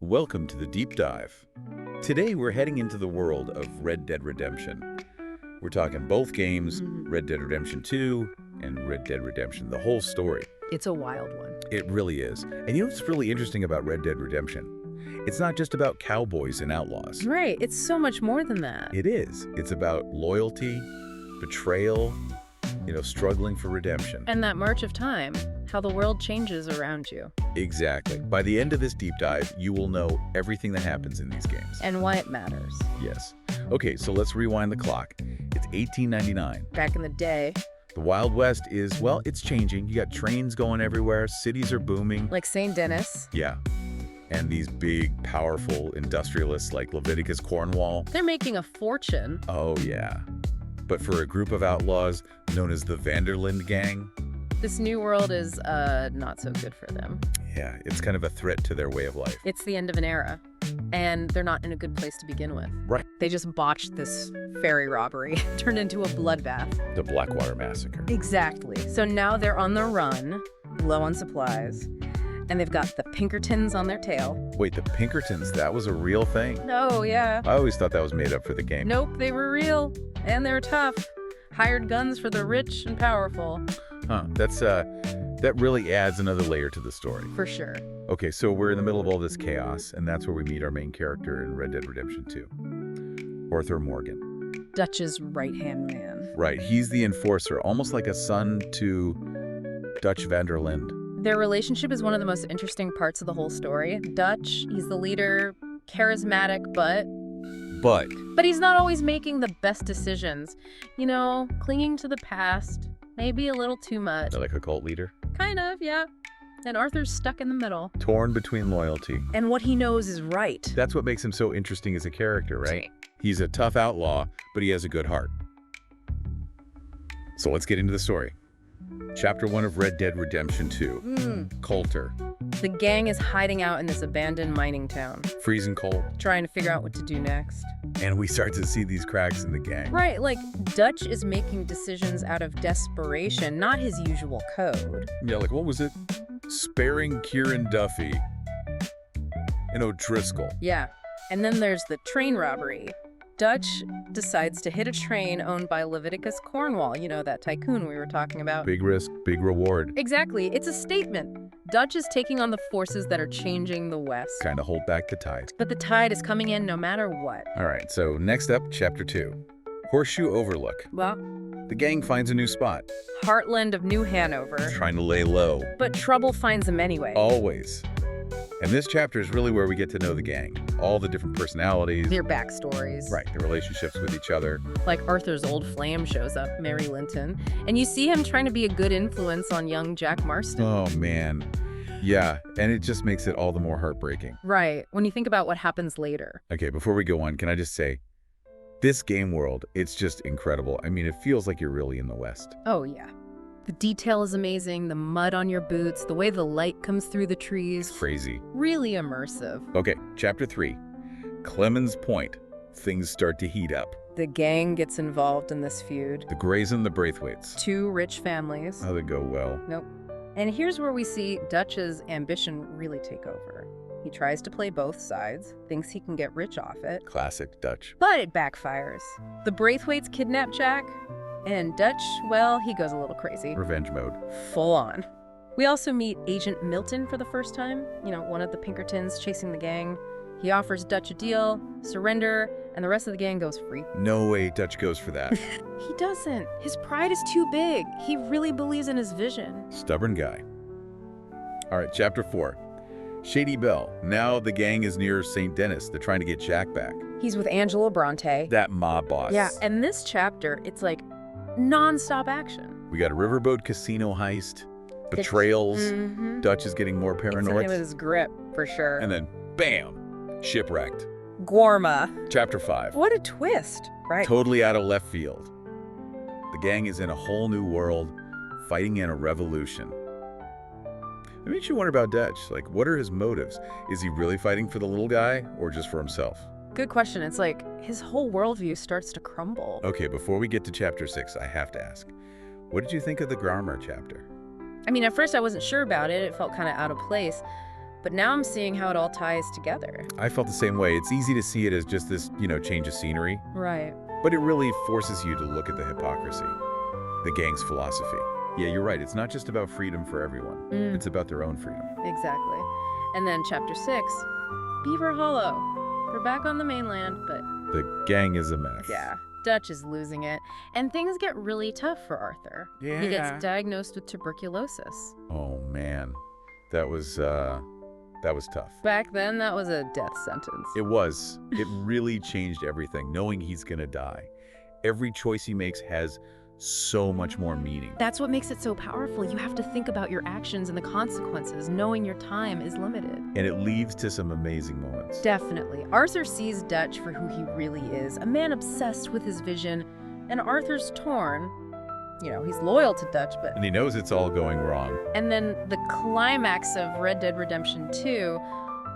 Welcome to the Deep Dive. Today we're heading into the world of Red Dead Redemption. We're talking both games, Red Dead Redemption 2 and Red Dead Redemption, the whole story. It's a wild one. It really is. And you know what's really interesting about Red Dead Redemption? It's not just about cowboys and outlaws. Right, it's so much more than that. It is. It's about loyalty, betrayal, struggling for redemption. And that march of time, how the world changes around you. Exactly. By the end of this deep dive, you will know everything that happens in these games. And why it matters. Yes. Okay, so let's rewind the clock. It's 1899. Back in the day. The Wild West is, well, it's changing. You got trains going everywhere. Cities are booming. Like St. Denis. Yeah. And these big, powerful industrialists like Leviticus Cornwall. They're making a fortune. Oh, yeah. But for a group of outlaws known as the Vanderlyn Gang, this new world is not so good for them. yeah, it's kind of a threat to their way of life. It's the end of an era. And they're not in a good place to begin with. Right. They just botched this ferry robbery, turned into a bloodbath. The Blackwater Massacre. Exactly. So now they're on the run, low on supplies, and they've got the Pinkertons on their tail. Wait, the Pinkertons, that was a real thing? Oh, yeah. I always thought that was made up for the game. Nope, they were real. And they're tough. Hired guns for the rich and powerful. Huh, that really adds another layer to the story. For sure. Okay, so we're in the middle of all this chaos, and that's where we meet our main character in Red Dead Redemption 2, Arthur Morgan. Dutch's right-hand man. Right, he's the enforcer, almost like a son to Dutch van der Linde. Their relationship is one of the most interesting parts of the whole story. Dutch, he's the leader, charismatic, but he's not always making the best decisions. Clinging to the past, maybe a little too much. Like a cult leader? Kind of, yeah. And Arthur's stuck in the middle. Torn between loyalty. And what he knows is right. That's what makes him so interesting as a character, right? He's a tough outlaw, but he has a good heart. So let's get into the story. Chapter 1 of Red Dead Redemption 2. Coulter. The gang is hiding out in this abandoned mining town, Freezing cold. trying to figure out what to do next. And we start to see these cracks in the gang. Right, like Dutch is making decisions out of desperation, not his usual code. Yeah, like what was it? Sparing Kieran Duffy and O'Driscoll. Yeah, and then there's the train robbery. Dutch decides to hit a train owned by Leviticus Cornwall, that tycoon we were talking about. Big risk, big reward. Exactly, it's a statement. Dutch is taking on the forces that are changing the West. Kind of hold back the tide. But the tide is coming in no matter what. All right, so next up, Chapter 2. Horseshoe Overlook. Well, The gang finds a new spot. heartland of New Hanover. Trying to lay low. But trouble finds them anyway. Always. And this chapter is really where we get to know the gang. All the different personalities. Their backstories. Right, their relationships with each other. Like Arthur's old flame shows up, Mary Linton, and you see him trying to be a good influence on young Jack Marston. Oh, man. Yeah, and it just makes it all the more heartbreaking. Right, when you think about what happens later. Okay, before we go on, can I just say, this game world, it's just incredible. I mean, it feels like you're really in the West. Oh, yeah. The detail is amazing, the mud on your boots, the way the light comes through the trees. It's crazy. Really immersive. Okay, Chapter 3. Clemens Point. Things start to heat up. The gang gets involved in this feud. The Grays and the Braithwaites. Two rich families. How they go well. Nope. And here's where we see Dutch's ambition really take over. He tries to play both sides, thinks he can get rich off it. Classic Dutch. But it backfires. The Braithwaites kidnap Jack, and Dutch, well, he goes a little crazy. Revenge mode. Full on. We also meet Agent Milton for the first time, one of the Pinkertons chasing the gang. He offers Dutch a deal, surrender, and the rest of the gang goes free. No way Dutch goes for that. He doesn't. His pride is too big. He really believes in his vision. Stubborn guy. All right, Chapter 4. Shady Belle. Now the gang is near St. Denis. They're trying to get Jack back. He's with Angelo Bronte. That mob boss. Yeah, and this chapter, it's like non-stop action. We got a riverboat casino heist, betrayals, Dutch is getting more It's in paranoid, his grip, for sure. and then bam, shipwrecked. Guarma. Chapter 5. What a twist, right? Totally out of left field. The gang is in a whole new world, fighting in a revolution. It makes you wonder about Dutch. Like, what are his motives? Is he really fighting for the little guy, or just for himself? Good question. It's like his whole worldview starts to crumble. Okay, before we get to Chapter 6, I have to ask, what did you think of the grammar chapter? I mean, at first I wasn't sure about it. It felt kind of out of place. but now I'm seeing how it all ties together. I felt the same way. It's easy to see it as just this, change of scenery. Right. But it really forces you to look at the hypocrisy, the gang's philosophy. Yeah, you're right. It's not just about freedom for everyone. It's about their own freedom. Exactly. And then Chapter 6, Beaver Hollow. We're back on the mainland, but... The gang is a mess. Yeah. Dutch is losing it, and things get really tough for Arthur. Yeah. He gets diagnosed with tuberculosis. Oh, man. That was tough. Back then, that was a death sentence. It was. It really changed everything, knowing he's gonna die. Every choice he makes has so much more meaning. That's what makes it so powerful. You have to think about your actions and the consequences, knowing your time is limited. And it leads to some amazing moments. Definitely. Arthur sees Dutch for who he really is, a man obsessed with his vision, and Arthur's torn. He's loyal to Dutch, but... And he knows it's all going wrong. And then the climax of Red Dead Redemption 2,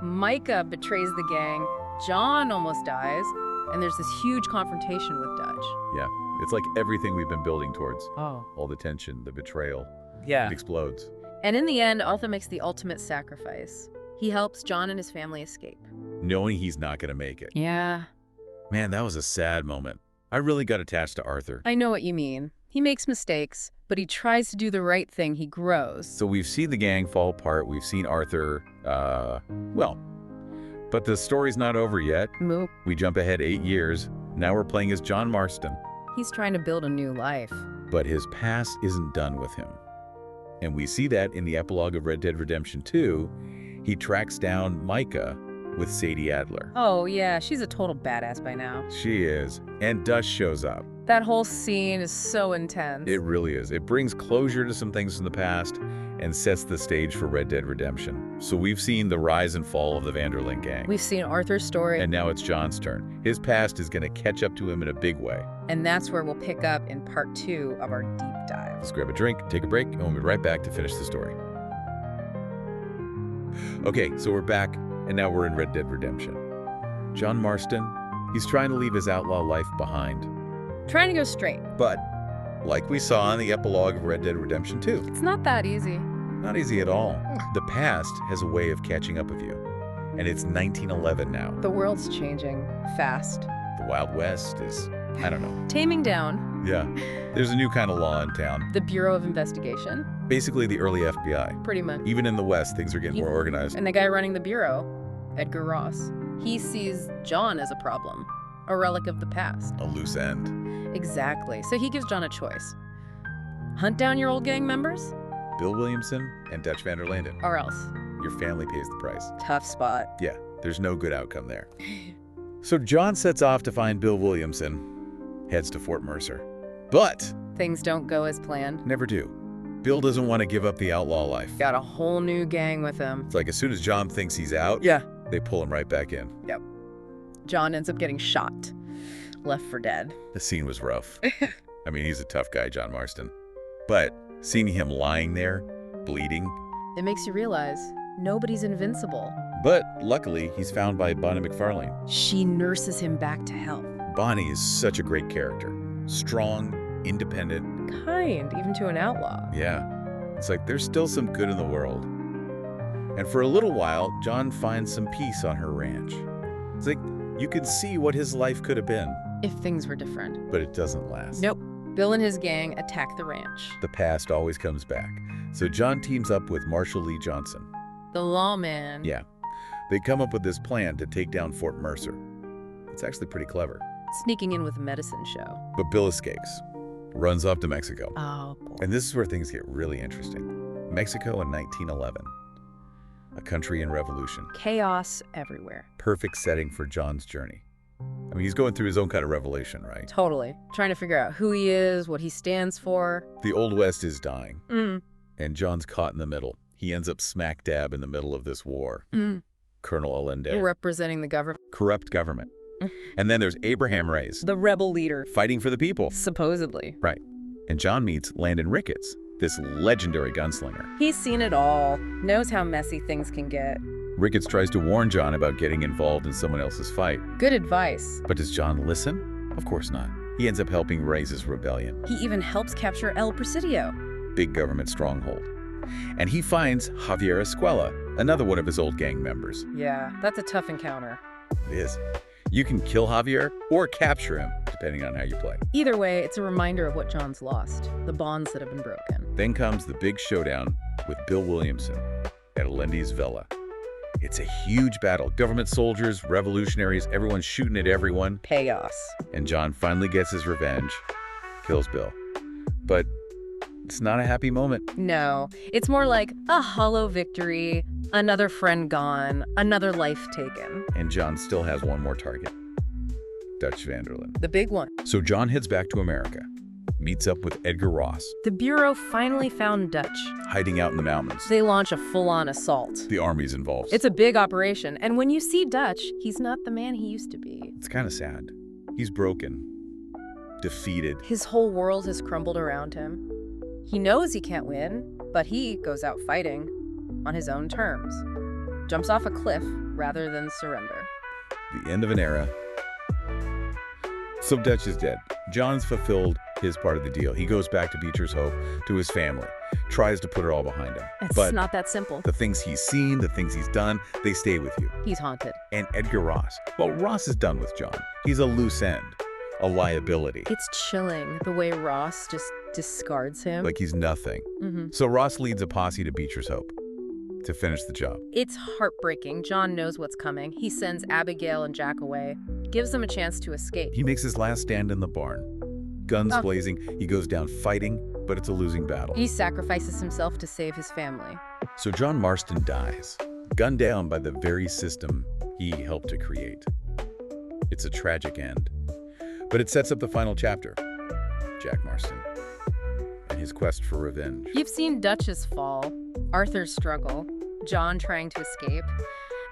Micah betrays the gang, John almost dies, and there's this huge confrontation with Dutch. Yeah, it's like everything we've been building towards. Oh. All the tension, the betrayal. Yeah. It explodes. And in the end, Arthur makes the ultimate sacrifice. He helps John and his family escape. Knowing he's not going to make it. Yeah. Man, that was a sad moment. I really got attached to Arthur. I know what you mean. He makes mistakes, but he tries to do the right thing. He grows. So we've seen the gang fall apart. We've seen Arthur, but the story's not over yet. Moo. We jump ahead 8 years. Now we're playing as John Marston. He's trying to build a new life. But his past isn't done with him. And we see that in the epilogue of Red Dead Redemption 2. He tracks down Micah with Sadie Adler. Oh, yeah, she's a total badass by now. She is. And Dust shows up. That whole scene is so intense. It really is. It brings closure to some things from the past and sets the stage for Red Dead Redemption. So we've seen the rise and fall of the Vanderlyn gang. We've seen Arthur's story. And now it's John's turn. His past is going to catch up to him in a big way. And that's where we'll pick up in part 2 of our deep dive. Let's grab a drink, take a break, and we'll be right back to finish the story. Okay, so we're back, and now we're in Red Dead Redemption. John Marston, he's trying to leave his outlaw life behind. Trying to go straight. But, like we saw in the epilogue of Red Dead Redemption 2, It's not that easy. not easy at all. The past has a way of catching up with you. And it's 1911 now. The world's changing fast. The Wild West is, I don't know. Taming down. Yeah, there's a new kind of law in town. The Bureau of Investigation. Basically the early FBI. Pretty much. Even in the West, things are getting more organized. And the guy running the Bureau, Edgar Ross, he sees John as a problem. A relic of the past. A loose end. Exactly. So he gives John a choice. Hunt down your old gang members, Bill Williamson and Dutch van der Landen. or else. Your family pays the price. Tough spot. Yeah, there's no good outcome there. So John sets off to find Bill Williamson, heads to Fort Mercer. But Things don't go as planned. never do. Bill doesn't want to give up the outlaw life. Got a whole new gang with him. It's like as soon as John thinks he's out, Yeah. they pull him right back in. Yep. John ends up getting shot. Left for dead. The scene was rough. I mean, he's a tough guy, John Marston. But seeing him lying there, bleeding. It makes you realize nobody's invincible. But luckily, he's found by Bonnie McFarlane. She nurses him back to health. Bonnie is such a great character. Strong, independent. Kind, even to an outlaw. Yeah. It's like there's still some good in the world. And for a little while, John finds some peace on her ranch. It's like you can see what his life could have been. If things were different. But it doesn't last. Nope. Bill and his gang attack the ranch. The past always comes back. So John teams up with Marshall Lee Johnson. The lawman. Yeah. They come up with this plan to take down Fort Mercer. It's actually pretty clever. Sneaking in with a medicine show. But Bill escapes, runs off to Mexico. Oh, boy. And this is where things get really interesting. Mexico in 1911. A country in revolution. Chaos everywhere. Perfect setting for John's journey. I mean, he's going through his own kind of revelation, right? Totally. Trying to figure out who he is, what he stands for. The Old West is dying, Mm. and John's caught in the middle. He ends up smack dab in the middle of this war. Mm. Colonel Allende. Representing the government. Corrupt government. And then there's Abraham Reyes, The rebel leader. fighting for the people. Supposedly. Right. And John meets Landon Ricketts, this legendary gunslinger. He's seen it all. Knows how messy things can get. Ricketts tries to warn John about getting involved in someone else's fight. Good advice. But does John listen? Of course not. He ends up helping Reyes' rebellion. He even helps capture El Presidio. Big government stronghold. And he finds Javier Escuela, another one of his old gang members. Yeah, that's a tough encounter. It is. You can kill Javier or capture him, depending on how you play. Either way, it's a reminder of what John's lost, the bonds that have been broken. Then comes the big showdown with Bill Williamson at Alendi's villa. It's a huge battle. Government soldiers, revolutionaries, everyone's shooting at everyone. Chaos. And John finally gets his revenge, kills Bill. But it's not a happy moment. No, it's more like a hollow victory, another friend gone, another life taken. And John still has one more target, Dutch van der Linde. The big one. So John heads back to America, meets up with Edgar Ross, The Bureau finally found Dutch. hiding out in the mountains. They launch a full-on assault. The army's involved. It's a big operation, and when you see Dutch, he's not the man he used to be. It's kind of sad. He's broken, defeated. His whole world has crumbled around him. He knows he can't win, but he goes out fighting on his own terms. Jumps off a cliff rather than surrender. The end of an era. So Dutch is dead. John's fulfilled his part of the deal. He goes back to Beecher's Hope, to his family, tries to put it all behind him. It's not that simple. The things he's seen, the things he's done, they stay with you. He's haunted. And Edgar Ross. Well, Ross is done with John. He's a loose end, a liability. It's chilling the way Ross just discards him. Like he's nothing. So Ross leads a posse to Beecher's Hope to finish the job. It's heartbreaking. John knows what's coming. He sends Abigail and Jack away, gives them a chance to escape. He makes his last stand in the barn. Guns blazing, he goes down fighting, but it's a losing battle. He sacrifices himself to save his family. So John Marston dies, gunned down by the very system he helped to create. It's a tragic end, but it sets up the final chapter. Jack Marston and his quest for revenge. You've seen Dutch's fall, Arthur's struggle, John trying to escape,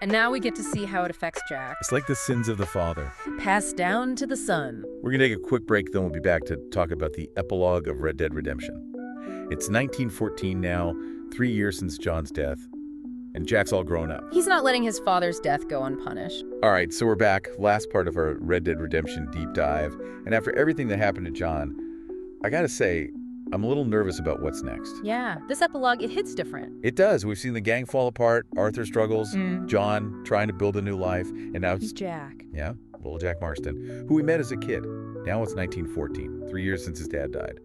and now we get to see how it affects Jack. It's like the sins of the father. Passed down to the son. We're gonna take a quick break, then we'll be back to talk about the epilogue of Red Dead Redemption. It's 1914 now, 3 years since John's death, and Jack's all grown up. He's not letting his father's death go unpunished. All right, so we're back. Last part of our Red Dead Redemption deep dive. And after everything that happened to John, I gotta say, I'm a little nervous about what's next. Yeah, this epilogue, it hits different. It does. We've seen the gang fall apart, Arthur struggles, John trying to build a new life, and now He's Jack. yeah, little Jack Marston, who we met as a kid. Now it's 1914, 3 years since his dad died.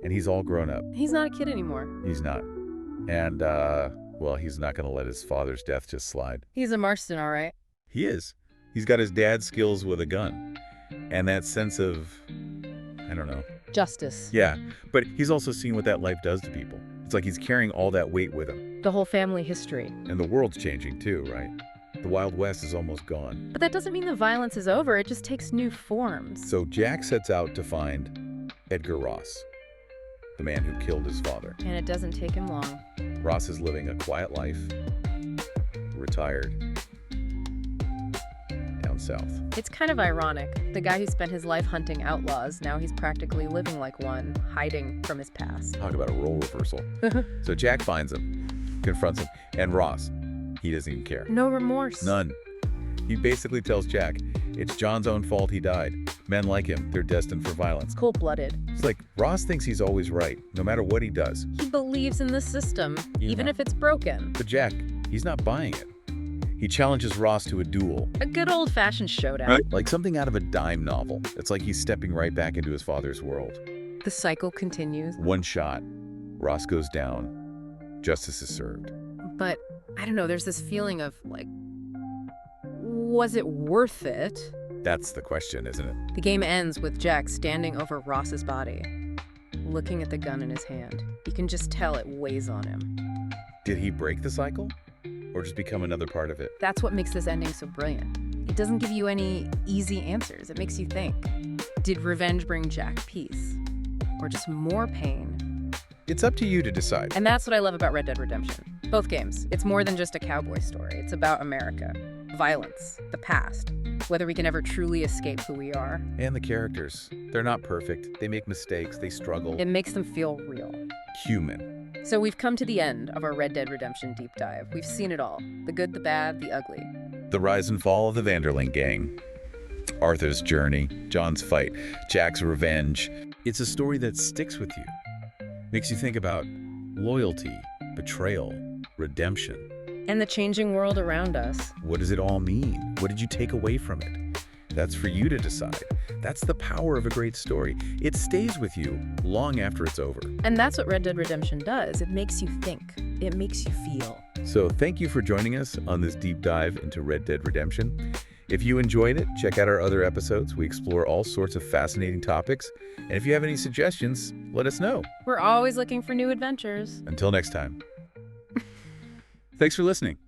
And he's all grown up. He's not a kid anymore. He's not. And, well, he's not gonna let his father's death just slide. He's a Marston, all right. He is. He's got his dad's skills with a gun. And that sense of, I don't know. Justice. Yeah, but he's also seen what that life does to people. It's like he's carrying all that weight with him. The whole family history. And the world's changing too, right? The Wild West is almost gone. But that doesn't mean the violence is over. It just takes new forms. So Jack sets out to find Edgar Ross, the man who killed his father. And it doesn't take him long. Ross is living a quiet life, retired, down south. It's kind of ironic. The guy who spent his life hunting outlaws, now he's practically living like one, hiding from his past. Talk about a role reversal. So Jack finds him, confronts him, and Ross, he doesn't even care. No remorse. None. He basically tells Jack, it's John's own fault he died. Men like him, they're destined for violence. Cold-blooded. It's like Ross thinks he's always right, no matter what he does. He believes in the system, even if it's broken. But Jack, he's not buying it. He challenges Ross to a duel. A good old-fashioned showdown. Like something out of a dime novel. It's like he's stepping right back into his father's world. The cycle continues. One shot, Ross goes down, justice is served. But, I don't know, there's this feeling of, like, was it worth it? That's the question, isn't it? The game ends with Jack standing over Ross's body, looking at the gun in his hand. You can just tell it weighs on him. Did he break the cycle? Or just become another part of it? That's what makes this ending so brilliant. It doesn't give you any easy answers. It makes you think. Did revenge bring Jack peace? Or just more pain? It's up to you to decide. And that's what I love about Red Dead Redemption. Both games. It's more than just a cowboy story. It's about America, violence, the past, whether we can ever truly escape who we are. And the characters. They're not perfect. They make mistakes. They struggle. It makes them feel real. Human. So we've come to the end of our Red Dead Redemption deep dive. We've seen it all. The good, the bad, the ugly. The rise and fall of the van der Linde gang. Arthur's journey. John's fight. Jack's revenge. It's a story that sticks with you. Makes you think about loyalty, betrayal, redemption. And the changing world around us. What does it all mean? What did you take away from it? That's for you to decide. That's the power of a great story. It stays with you long after it's over. And that's what Red Dead Redemption does. It makes you think. It makes you feel. So thank you for joining us on this deep dive into Red Dead Redemption. If you enjoyed it, check out our other episodes. We explore all sorts of fascinating topics. And if you have any suggestions, let us know. We're always looking for new adventures. Until next time. Thanks for listening.